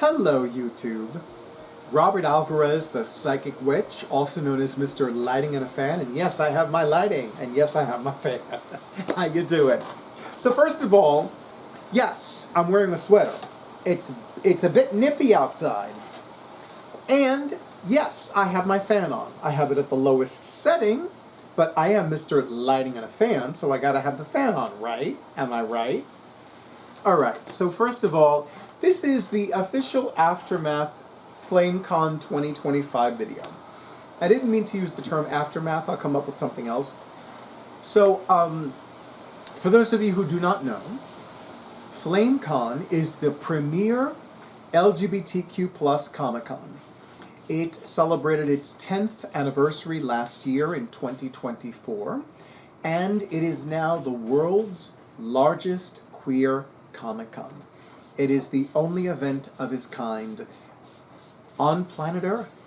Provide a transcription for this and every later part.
Hello, YouTube. Robert Alvarez, the Psychic Witch, also known as Mr. Lighting and a Fan. And yes, I have my lighting. And yes, I have my fan. How you doing? So first of all, yes, I'm wearing a sweater. It's a bit nippy outside. And yes, I have my fan on. I have it at the lowest setting, but I am Mr. Lighting and a Fan, so I gotta have the fan on, right? Am I right? Alright, so first of all, this is the official Aftermath FlameCon 2025 video. I didn't mean to use the term aftermath, I'll come up with something else. So, for those of you who do not know, FlameCon is the premier LGBTQ plus Comic-Con. It celebrated its 10th anniversary last year in 2024, and it is now the world's largest queer Comic-Con. It is the only event of its kind on planet Earth.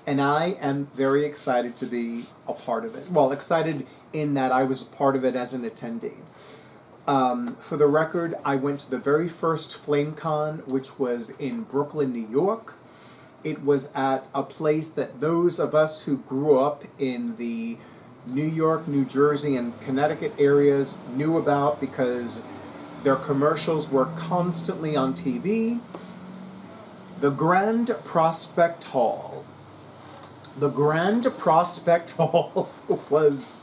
And I am very excited to be a part of it. Well, excited in that I was a part of it as an attendee. For the record, I went to the very first FlameCon, which was in Brooklyn, New York. It was at a place that those of us who grew up in the New York, New Jersey, and Connecticut areas knew about because their commercials were constantly on TV. The Grand Prospect Hall. The Grand Prospect Hall was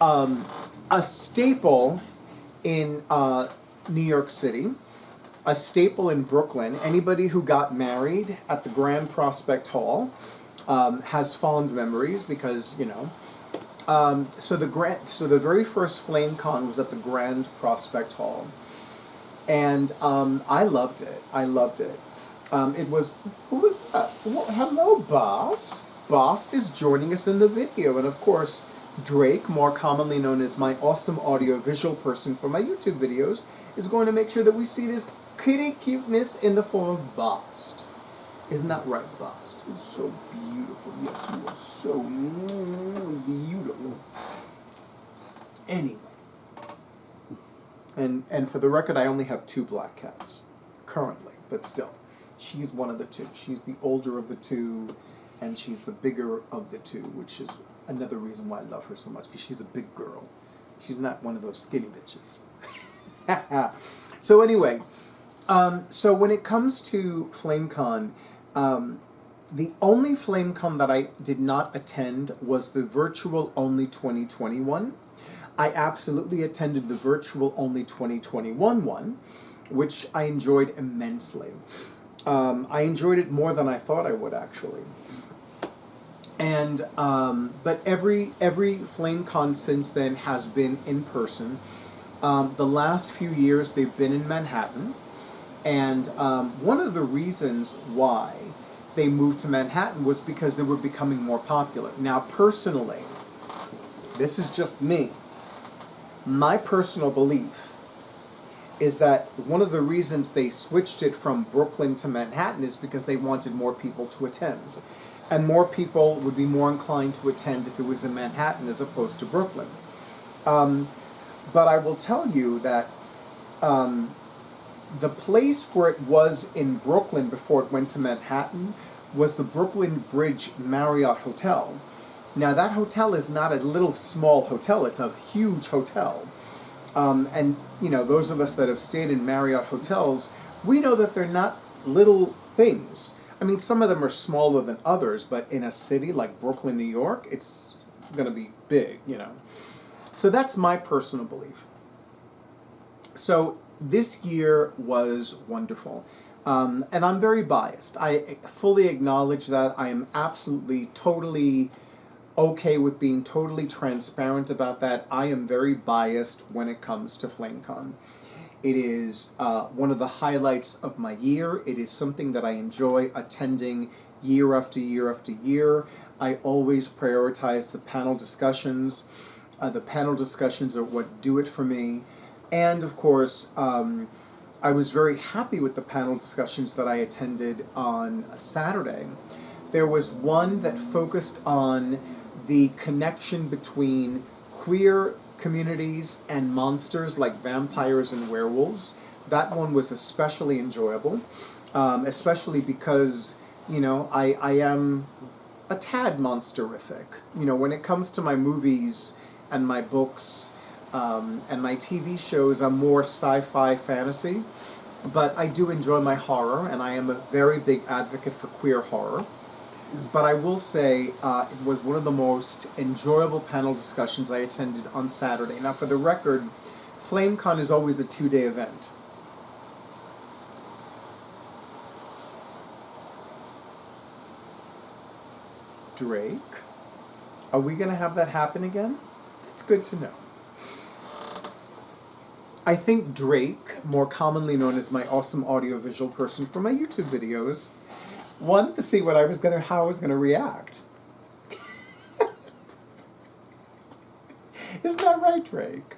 a staple in New York City, a staple in Brooklyn. Anybody who got married at the Grand Prospect Hall has fond memories because, you know. So the very first FlameCon was at the Grand Prospect Hall, and I loved it. It was, who was that? Well, hello, Bast. Bast is joining us in the video, and of course, Drake, more commonly known as my awesome audio-visual person for my YouTube videos, is going to make sure that we see this kitty cuteness in the form of Bast. Isn't that right, Bast? You're so beautiful. Yes, you are so beautiful. Anyway. And for the record, I only have 2 black cats. Currently. But still. She's one of the 2. She's the older of the 2. And she's the bigger of the 2. Which is another reason why I love her so much. Because she's a big girl. She's not one of those skinny bitches. So anyway. So when it comes to FlameCon, the only FlameCon that I did not attend was the virtual only 2021. I absolutely attended the virtual only 2021 one, which I enjoyed immensely. I enjoyed it more than I thought I would, actually. And but every FlameCon since then has been in person. The last few years they've been in Manhattan. And one of the reasons why they moved to Manhattan was because they were becoming more popular. Now, personally, this is just me. My personal belief is that one of the reasons they switched it from Brooklyn to Manhattan is because they wanted more people to attend. And more people would be more inclined to attend if it was in Manhattan as opposed to Brooklyn. But I will tell you that the place where it was in Brooklyn before it went to Manhattan was the Brooklyn Bridge Marriott Hotel. Now that hotel is not a little small hotel, it's a huge hotel. And you know, those of us that have stayed in Marriott hotels, we know that they're not little things. I mean, some of them are smaller than others, but in a city like Brooklyn, New York, it's going to be big, you know. So that's my personal belief. So this year was wonderful. And I'm very biased. I fully acknowledge that. I am absolutely, totally okay with being totally transparent about that. I am very biased when it comes to FlameCon. It is one of the highlights of my year. It is something that I enjoy attending year after year after year. I always prioritize the panel discussions. The panel discussions are what do it for me. And of course, I was very happy with the panel discussions that I attended on Saturday. There was one that focused on the connection between queer communities and monsters like vampires and werewolves. that one was especially enjoyable, especially because, I am a tad monsterific. When it comes to my movies and my books and my TV shows, I'm more sci-fi fantasy. But I do enjoy my horror, and I am a very big advocate for queer horror. But I will say it was one of the most enjoyable panel discussions I attended on Saturday. Now, for the record, FlameCon is always a 2-day event. Drake? Are we going to have that happen again? That's good to know. I think Drake, more commonly known as my awesome audiovisual person for my YouTube videos, wanted to see how I was gonna react. Isn't that right, Drake?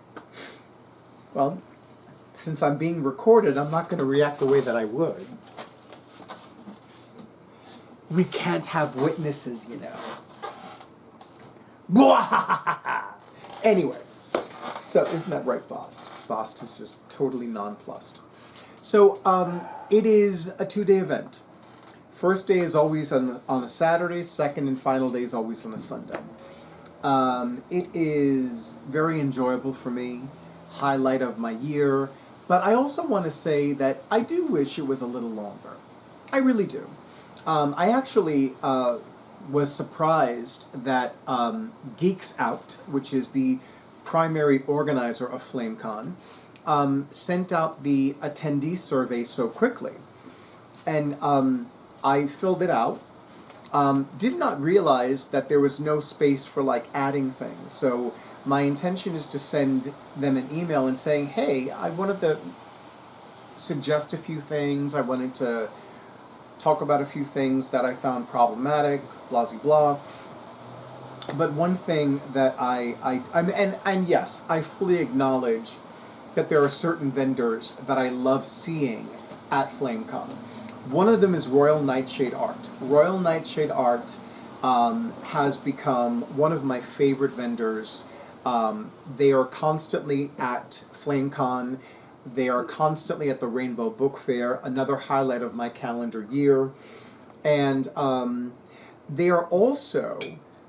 Well, since I'm being recorded, I'm not gonna react the way that I would. We can't have witnesses, Anyway, so isn't that right, Bost? Bost is just totally nonplussed. So it is a 2-day event. First day is always on a Saturday. Second and final day is always on a Sunday. It is very enjoyable for me. Highlight of my year. But I also want to say that I do wish it was a little longer. I really do. I actually was surprised that Geeks Out, which is the primary organizer of FlameCon, sent out the attendee survey so quickly. And I filled it out. Did not realize that there was no space for adding things. So my intention is to send them an email and saying, hey, I wanted to suggest a few things. I wanted to talk about a few things that I found problematic, blah, blah, blah. But one thing that and yes, I fully acknowledge that there are certain vendors that I love seeing at FlameCon. One of them is Royal Nightshade Art. Royal Nightshade Art has become one of my favorite vendors. They are constantly at FlameCon. They are constantly at the Rainbow Book Fair, another highlight of my calendar year. And they are also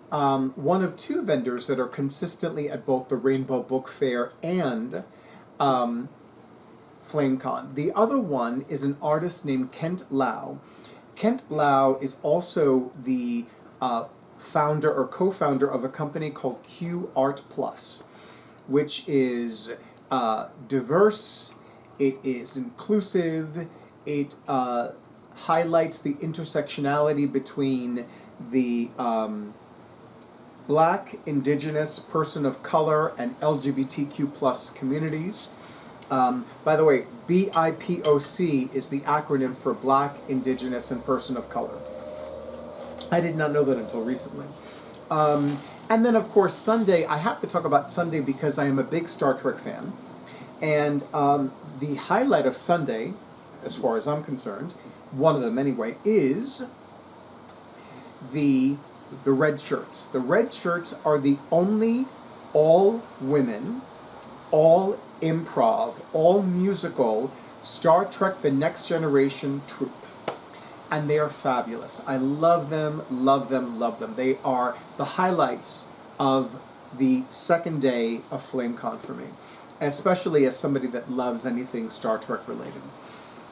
one of 2 vendors that are consistently at both the Rainbow Book Fair and FlameCon. The other one is an artist named Kent Lau. Kent Lau is also the founder or co-founder of a company called Q Art Plus, which is diverse, it is inclusive, it highlights the intersectionality between the Black, Indigenous, person of color, and LGBTQ plus communities. By the way, BIPOC is the acronym for Black, Indigenous, and person of color. I did not know that until recently. And then, of course, Sunday, I have to talk about Sunday because I am a big Star Trek fan. And the highlight of Sunday, as far as I'm concerned, one of them anyway, is the red shirts. The red shirts are the only all-women, all-improv, all-musical Star Trek The Next Generation troupe. And they are fabulous. I love them, love them, love them. They are the highlights of the second day of FlameCon for me, especially as somebody that loves anything Star Trek related.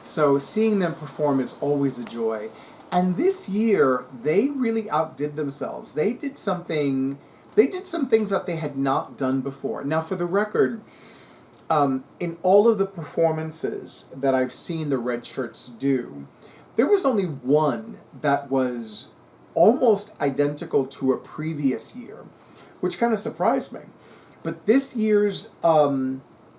So seeing them perform is always a joy. And this year, they really outdid themselves. They did some things that they had not done before. Now, for the record, in all of the performances that I've seen the Red Shirts do, there was only one that was almost identical to a previous year, which kind of surprised me. But this year's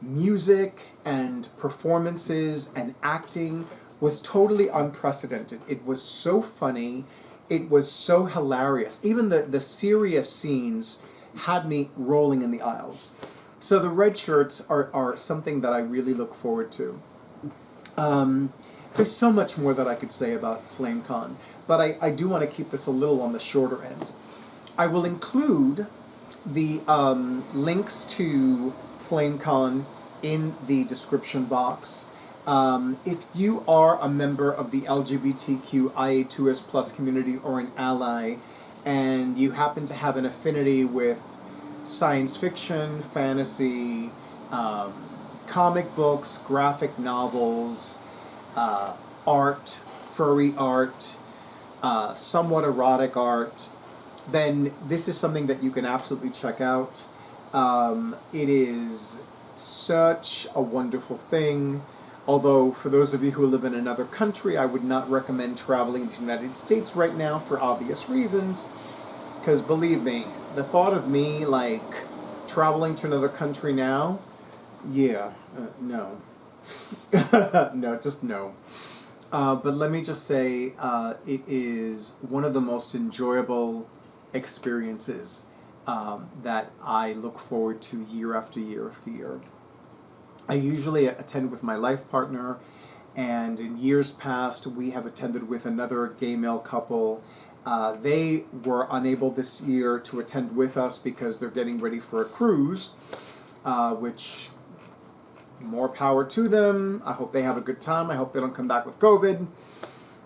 music and performances and acting was totally unprecedented. It was so funny. It was so hilarious. Even the serious scenes had me rolling in the aisles. So the red shirts are something that I really look forward to. There's so much more that I could say about FlameCon, but I do want to keep this a little on the shorter end. I will include the links to FlameCon in the description box. If you are a member of the LGBTQIA2S plus community or an ally, and you happen to have an affinity with science fiction, fantasy, comic books, graphic novels, art, furry art, somewhat erotic art, then this is something that you can absolutely check out. It is such a wonderful thing. Although, for those of you who live in another country, I would not recommend traveling to the United States right now for obvious reasons. Because believe me, the thought of me, like, traveling to another country now, yeah, no. No, just no. But let me just say, it is one of the most enjoyable experiences that I look forward to year after year after year. I usually attend with my life partner, and in years past we have attended with another gay male couple. They were unable this year to attend with us because they're getting ready for a cruise, which, more power to them. I hope they have a good time. I hope they don't come back with COVID,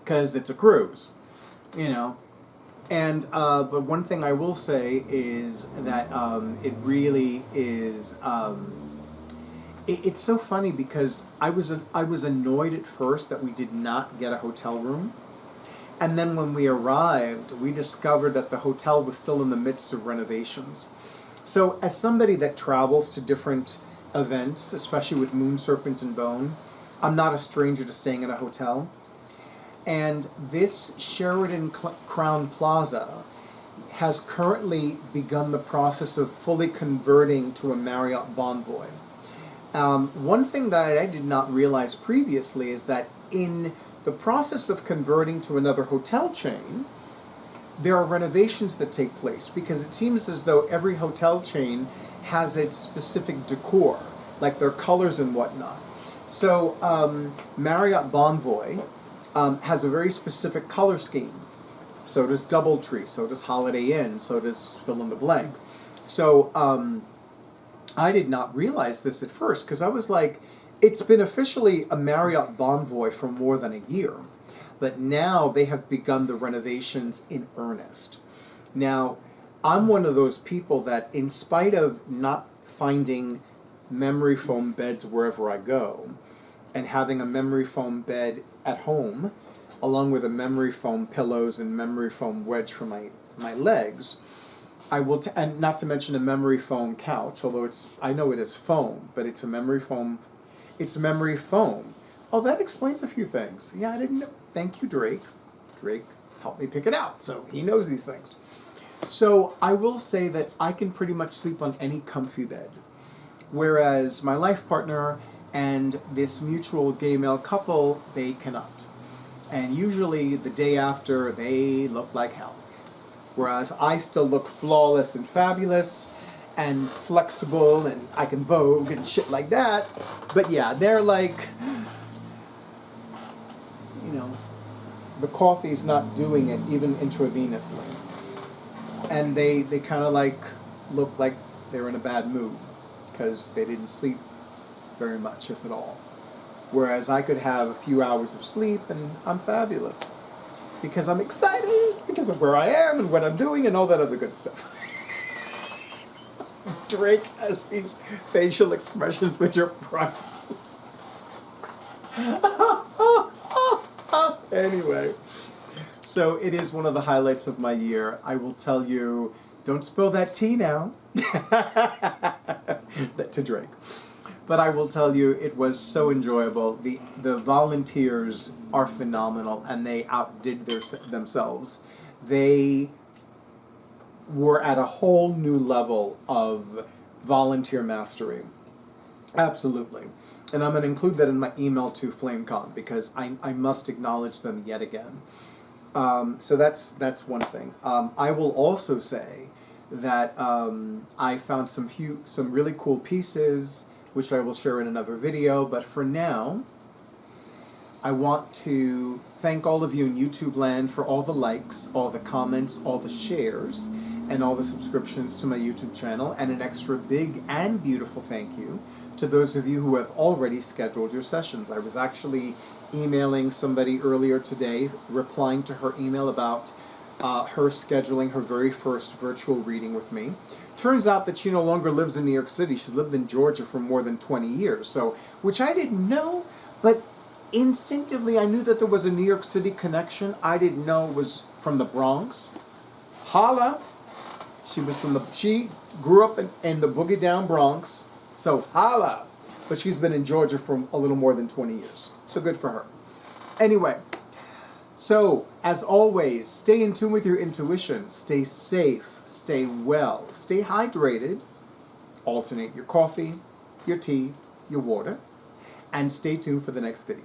because it's a cruise, you know. And but one thing I will say is that it really is... It's so funny because I was annoyed at first that we did not get a hotel room, and then when we arrived, we discovered that the hotel was still in the midst of renovations. So, as somebody that travels to different events, especially with Moon, Serpent, and Bone, I'm not a stranger to staying in a hotel. And this Sheraton Crown Plaza has currently begun the process of fully converting to a Marriott Bonvoy. One thing that I did not realize previously is that in the process of converting to another hotel chain, there are renovations that take place, because it seems as though every hotel chain has its specific decor, like their colors and whatnot. So Marriott Bonvoy has a very specific color scheme. So does Doubletree, so does Holiday Inn, so does fill in the blank. So I did not realize this at first, because I was like, it's been officially a Marriott Bonvoy for more than a year, but now they have begun the renovations in earnest. Now, I'm one of those people that, in spite of not finding memory foam beds wherever I go, and having a memory foam bed at home, along with a memory foam pillows and memory foam wedge for my legs, I will, and not to mention a memory foam couch, although I know it is foam, but it's a memory foam. It's memory foam. Oh, that explains a few things. Yeah, I didn't know. Thank you, Drake. Drake helped me pick it out, so he knows these things. So I will say that I can pretty much sleep on any comfy bed, whereas my life partner and this mutual gay male couple, they cannot. And usually the day after, they look like hell. Whereas I still look flawless and fabulous and flexible, and I can vogue and shit like that. But yeah, they're like, you know, the coffee's not doing it even intravenously. And they kind of like look like they're in a bad mood because they didn't sleep very much, if at all. Whereas I could have a few hours of sleep and I'm fabulous. Because I'm excited, because of where I am and what I'm doing and all that other good stuff. Drake has these facial expressions which are priceless. Anyway, so it is one of the highlights of my year. I will tell you, don't spill that tea now. To Drake. But I will tell you, it was so enjoyable. The volunteers are phenomenal, and they outdid themselves. They were at a whole new level of volunteer mastery. Absolutely. And I'm going to include that in my email to FlameCon, because I must acknowledge them yet again. So that's one thing. I will also say that I found some really cool pieces, which I will share in another video. But for now, I want to thank all of you in YouTubeLand for all the likes, all the comments, all the shares, and all the subscriptions to my YouTube channel, and an extra big and beautiful thank you to those of you who have already scheduled your sessions. I was actually emailing somebody earlier today, replying to her email about her scheduling her very first virtual reading with me. Turns out that she no longer lives in New York City. She's lived in Georgia for more than 20 years, so, which I didn't know, but instinctively I knew that there was a New York City connection. I didn't know it was from the Bronx. Holla! She grew up in the Boogie Down Bronx, so holla! But she's been in Georgia for a little more than 20 years, so good for her. Anyway, so as always, stay in tune with your intuition, stay safe, stay well, stay hydrated, alternate your coffee, your tea, your water, and stay tuned for the next video.